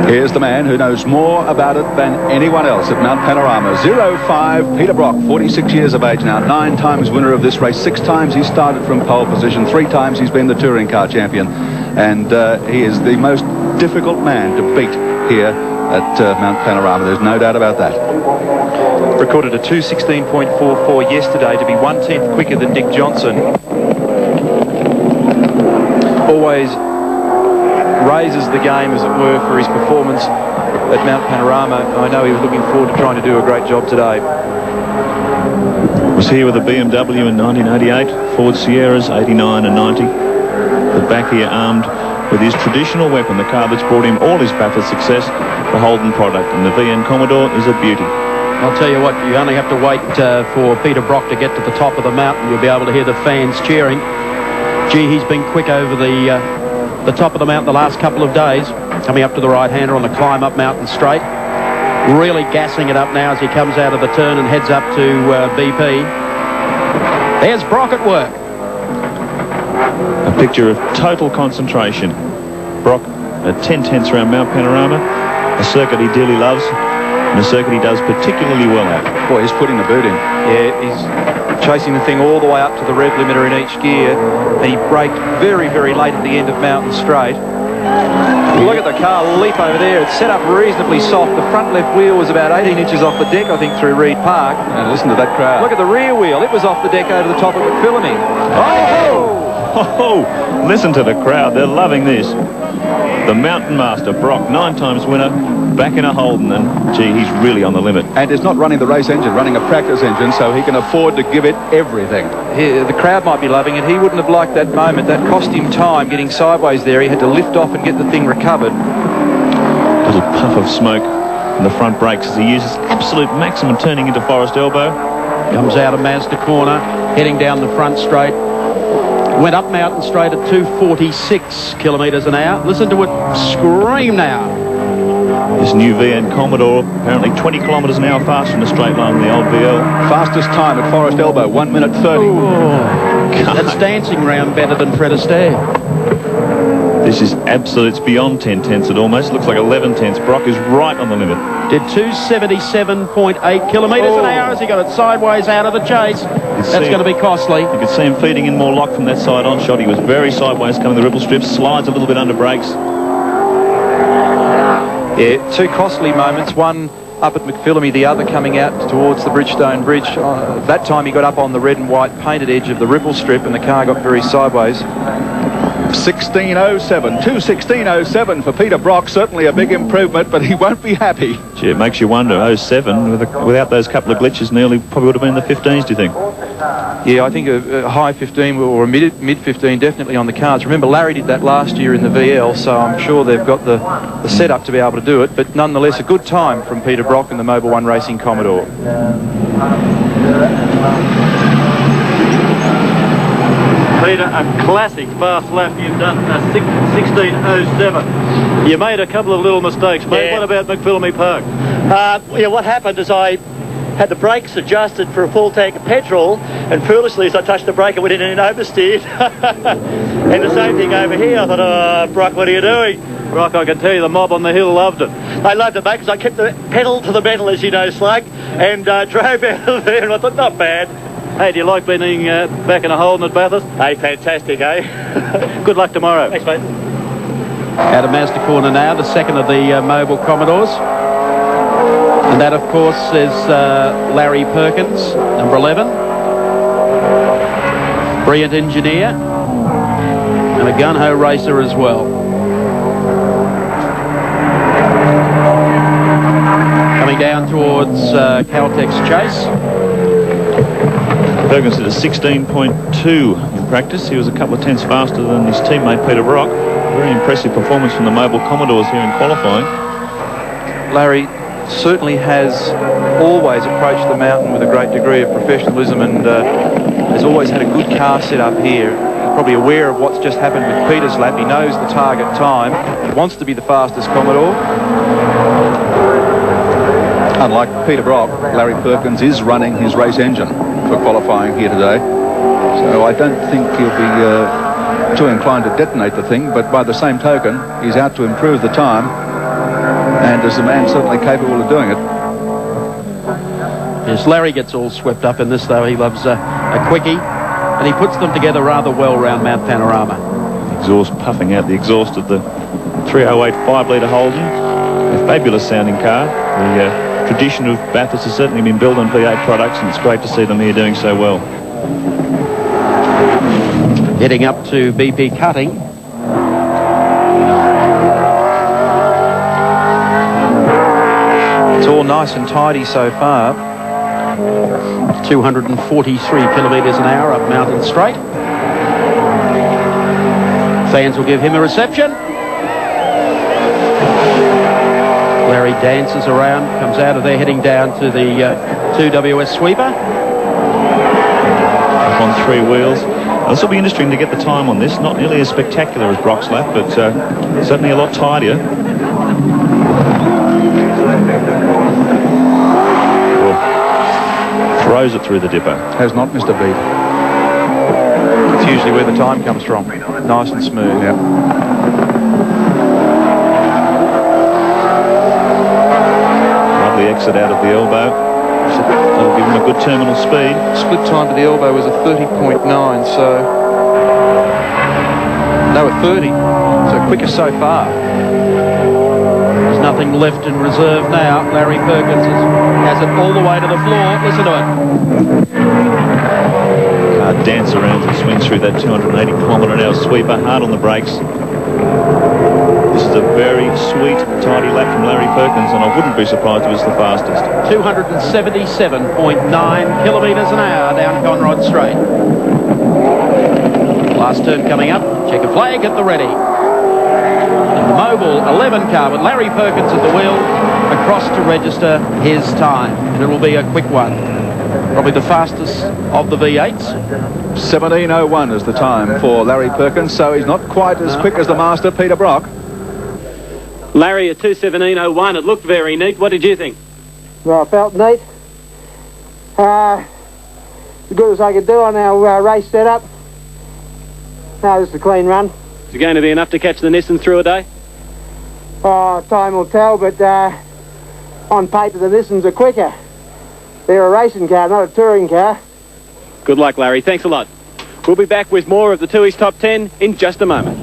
Here's the man who knows more about it than anyone else at Mount Panorama. 05, Peter Brock, 46 years of age now, 9 times winner of this race. 6 times he started from pole position. 3 times he's been the touring car champion. And he is the most difficult man to beat here at Mount Panorama. There's no doubt about that. Recorded a 2:16.44 yesterday to be 1/10 quicker than Dick Johnson. Always raises the game, as it were, for his performance at Mount Panorama. I know he was looking forward to trying to do a great job today. Was here with a BMW in 1988, Ford Sierras 89 and 90. The back here armed with his traditional weapon, the car that's brought him all his Bathurst success, the Holden product, and the VN Commodore is a beauty. I'll tell you what, you only have to wait for Peter Brock to get to the top of the mountain. You'll be able to hear the fans cheering. Gee, he's been quick over the top of the mountain the last couple of days, coming up to the right-hander on the climb up Mountain Straight. Really gassing it up now as he comes out of the turn and heads up to BP. There's Brock at work. A picture of total concentration. Brock at 10/10 around Mount Panorama, a circuit he dearly loves, and a circuit he does particularly well at. Boy, he's putting the boot in. Yeah, he's chasing the thing all the way up to the rev limiter in each gear, and he braked very, very late at the end of Mountain Straight. Look at the car leap over there. It's set up reasonably soft. The front left wheel was about 18 inches off the deck, I think, through Reed Park. And listen to that crowd. Look at the rear wheel. It was off the deck over the top of McPhillamy. Oh, listen to the crowd. They're loving this. The Mountain Master, Brock, 9 times winner, back in a Holden, and gee, he's really on the limit. And is not running the race engine, running a practice engine, so he can afford to give it everything. The crowd might be loving it. He wouldn't have liked that moment. That cost him time getting sideways there. He had to lift off and get the thing recovered. Little puff of smoke in the front brakes as he uses absolute maximum turning into Forest Elbow. Comes out of Mazda corner, heading down the front straight. Went up Mountain Straight at 246 kilometres an hour. Listen to it scream now. This new VN Commodore, apparently 20 kilometres an hour faster in a straight line than the old VL. Fastest time at Forest Elbow, 1 minute 30. That's dancing round better than Fred Astaire. This is absolute. It's beyond 10/10. It almost looks like 11/10. Brock is right on the limit. Did 277.8 kilometres an hour as he got it sideways out of the chase. That's going to be costly. You could see him feeding in more lock from that side on shot. He was very sideways coming the ripple strips, slides a little bit under brakes. Yeah, 2 costly moments. One up at McPhillamy, the other coming out towards the Bridgestone Bridge. That time he got up on the red and white painted edge of the ripple strip and the car got very sideways. 16:07, 2:16:07 for Peter Brock. Certainly a big improvement, but he won't be happy. Gee, it makes you wonder. 07, without those couple of glitches, nearly probably would have been in the 15s, do you think? Yeah, I think a high 15 or a mid 15 definitely on the cards. Remember, Larry did that last year in the VL, so I'm sure they've got the setup to be able to do it. But nonetheless, a good time from Peter Brock and the Mobil 1 Racing Commodore. Peter, a classic fast lap you've done, 16:07. You made a couple of little mistakes, mate. Yeah. What about McPhillamy Park? Yeah, what happened is I had the brakes adjusted for a full tank of petrol, and foolishly as I touched the brake, I went in and oversteered. And the same thing over here. I thought, oh, Brock, what are you doing? Brock, I can tell you the mob on the hill loved it. They loved it, mate, because I kept the pedal to the metal, as you know, Slug, and drove out of there, and I thought, not bad. Hey, do you like being back in a Holden at Bathurst? Hey, fantastic, eh? Good luck tomorrow. Thanks, mate. Out of Mazda corner now, the second of the Mobil Commodores. And that, of course, is Larry Perkins, number 11. Brilliant engineer. And a gun-ho racer as well. Coming down towards Caltech's Chase. Perkins did a 16.2 in practice. He was a couple of tenths faster than his teammate Peter Brock. Very impressive performance from the Mobil Commodores here in qualifying. Larry certainly has always approached the mountain with a great degree of professionalism and has always had a good car set up here. He's probably aware of what's just happened with Peter's lap. He knows the target time. He wants to be the fastest Commodore. Unlike Peter Brock, Larry Perkins is running his race engine for qualifying here today. So I don't think he'll be too inclined to detonate the thing, but by the same token, he's out to improve the time. And is the man certainly capable of doing it? Yes, Larry gets all swept up in this, though. He loves a quickie, and he puts them together rather well round Mount Panorama. Exhaust puffing out the exhaust of the 308 5-litre Holden. A fabulous sounding car. The tradition of Bathurst has certainly been built on V8 products, and it's great to see them here doing so well. Heading up to BP Cutting. It's all nice and tidy so far. 243 kilometres an hour up Mountain Straight. Fans will give him a reception. Larry dances around, comes out of there, heading down to the 2WS sweeper. Up on 3 wheels. This will be interesting to get the time on this. Not nearly as spectacular as Brock's lap, but certainly a lot tidier. Throws it through the dipper. Has not missed a beat. It's usually where the time comes from. Nice and smooth. Yeah. Lovely exit out of the elbow. That'll give him a good terminal speed. Split time to the elbow was a 30.9, so... No, a 30. So quicker so far. There's nothing left in reserve now. Larry Perkins has it all the way to the floor. Listen to it. Car dance around and swings through that 280 km/h sweeper, hard on the brakes. This is a very sweet, tidy lap from Larry Perkins, and I wouldn't be surprised if it's the fastest. 277.9 kilometres an hour down Conrod Straight. Last turn coming up. Check a flag at the ready. And the Mobil 11 car with Larry Perkins at the wheel across to register his time. And it will be a quick one. Probably the fastest of the V8s. 17:01 is the time for Larry Perkins, so he's not quite as quick as the master, Peter Brock. Larry, at 2:17.01, it looked very neat. What did you think? Well, I felt neat. As good as I could do on our race setup. No, this is a clean run. Is it going to be enough to catch the Nissan through a day? Oh, time will tell, but on paper the Nissans are quicker. They're a racing car, not a touring car. Good luck, Larry. Thanks a lot. We'll be back with more of the Tooheys Top 10 in just a moment.